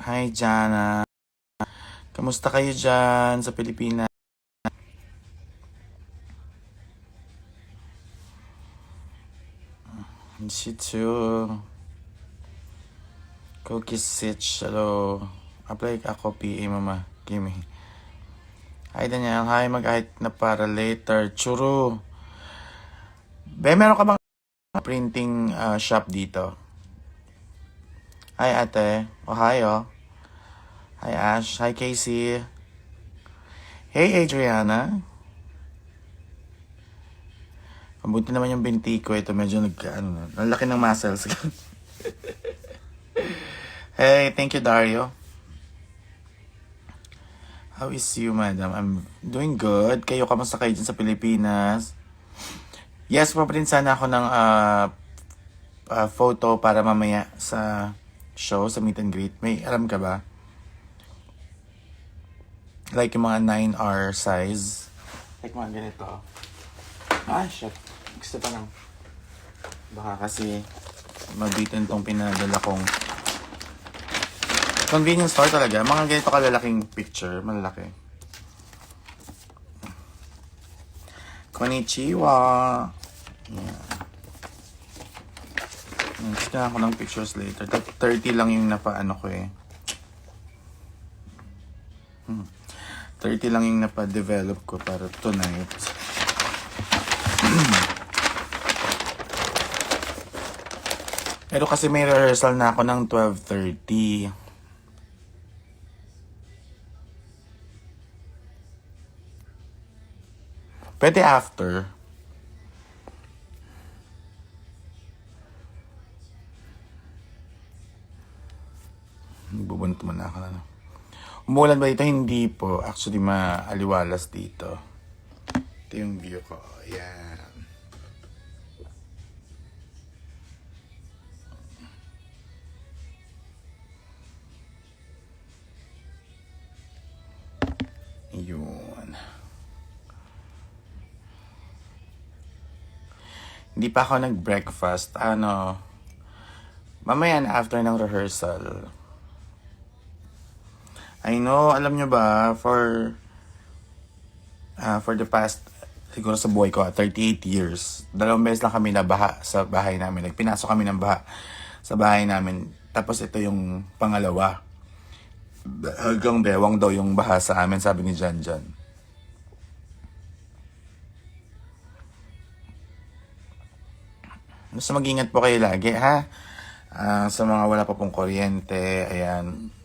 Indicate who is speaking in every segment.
Speaker 1: Hi, Jana. Kamusta kayo dyan sa Pilipinas? Shih Tzu. Cookie Sitch. Hello. Apply ako PA, mama. Gimme. Hi, Daniel. Hi, mag-ahit na para later. Churu. Meron ka bang printing shop dito? Hi, ate. Ohio. Hi, Ash. Hi, Casey. Hey, Adriana. Mabuti naman yung binti ko. Ito medyo ang laki ng muscles. Hey, thank you, Dario. How is you, madam? I'm doing good. Kayo, kamusta kayo dyan sa Pilipinas? Yes, paprint sana ako ng photo para mamaya sa show, sa meet and greet. May alam ka ba? Like yung mga 9R size. Like mga ganito. Shit. Gusto pa lang. Baka kasi mabitin tong pinadala kong convenience store talaga. Mga ganito kalalaking picture. Malalaki. Konnichiwa. Yeah. Gusto na ako ng pictures later. 30 lang yung napaano ko eh. 30 lang yung napa-develop ko para tonight. Pero kasi may rehearsal na ako ng 12:30. Pwede after. Bubunot mo na ako na. Umulan ba dito? Hindi po. Actually, maaliwalas dito. Ito yung view ko. Ayan. Yun. Hindi pa ako nag-breakfast. Mamaya na after ng rehearsal. I know, alam nyo ba, for the past, siguro sa buhay ko, 38 years, 2 beses lang kami nabaha sa bahay namin. Pinasok kami ng baha sa bahay namin. Tapos ito yung pangalawa. Hanggang bewang daw yung baha sa amin, sabi ni Janjan. Basta mag-ingat po kayo lagi, ha? Sa mga wala pa pong kuryente, ayan,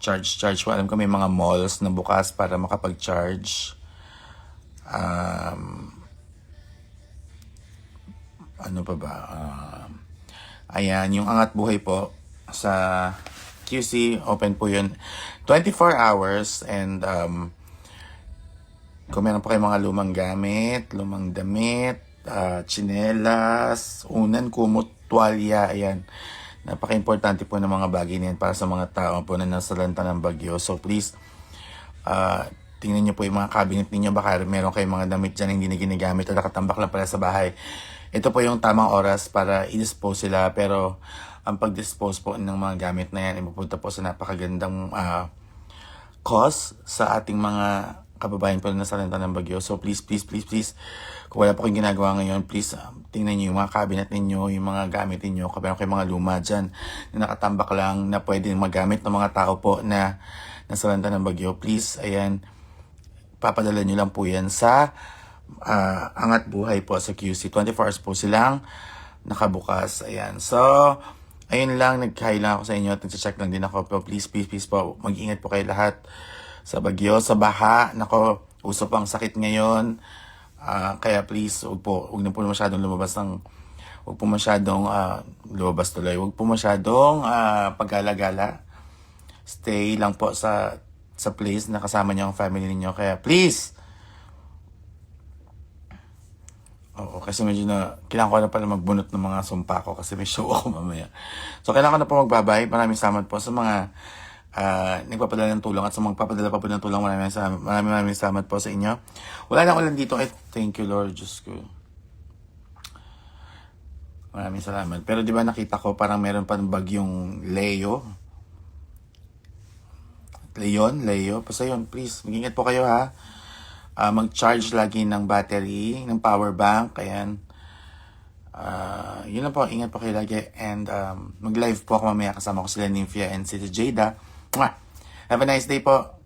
Speaker 1: charge po. Alam ko may mga malls na bukas para makapag-charge. Ano pa ba? Ayan, yung Angat Buhay po sa QC, open po yun 24 hours. And kung meron pa kayo mga lumang gamit, lumang damit, tsinelas, unan, kumot, tuwalya, ayan. Napaka-importante po ng mga bagay niyan para sa mga tao po na nasalanta ng bagyo. So please, tingnan niyo po yung mga cabinet ninyo. Baka meron kayong mga damit dyan hindi na ginagamit o nakatambak lang pala sa bahay. Ito po yung tamang oras para i-dispose sila. Pero ang pag-dispose po ng mga gamit na yan, ipupunta po sa napakagandang cause sa ating mga kababayan po na nasalanta ng bagyo. So please, kung wala po kayong ginagawa ngayon, please tingnan niyo yung mga cabinet ninyo, yung mga gamit ninyo. Kung meron kayong mga luma dyan na nakatambak lang na pwede magamit ng mga tao po na nasalanta ng bagyo, please, ayan, papadala nyo lang po yan sa Angat Buhay po sa QC. 24 hours po silang nakabukas. Ayan. So, ayun lang. Nag-hi lang ako sa inyo at nag-check lang din ako. Pero please po, mag-ingat po kayo lahat sa bagyo, sa baha. Nako, uso pang sakit ngayon. Kaya please, huwag na po masyadong lumabas huwag po masyadong lumabas tuloy. Huwag po masyadong pagala-gala. Stay lang po sa place na kasama niyo ang family niyo. Kaya please, kasi medyo kailangan ko na pala magbunot ng mga sumpa ko kasi may show ako mamaya. So, kailangan ko na po magbabay. Maraming salamat po sa mga nagpapadala ng tulong at sa magpapadala pa po ng tulong. Maraming salamat po sa inyo. Wala na ulan dito. Thank you, Lord. Diyos ko. Maraming salamat. Pero di ba nakita ko parang meron pa ng bagyong Leo? Leo. Basta yun, please, mag-ingat po kayo ha. Mag-charge lagi ng battery, ng power bank. Ayan. Yun lang po, ingat po kayo lagi. And mag-live po ako mamaya kasama ko sila Nymphia and si Jada. Mwah! Have a nice day po.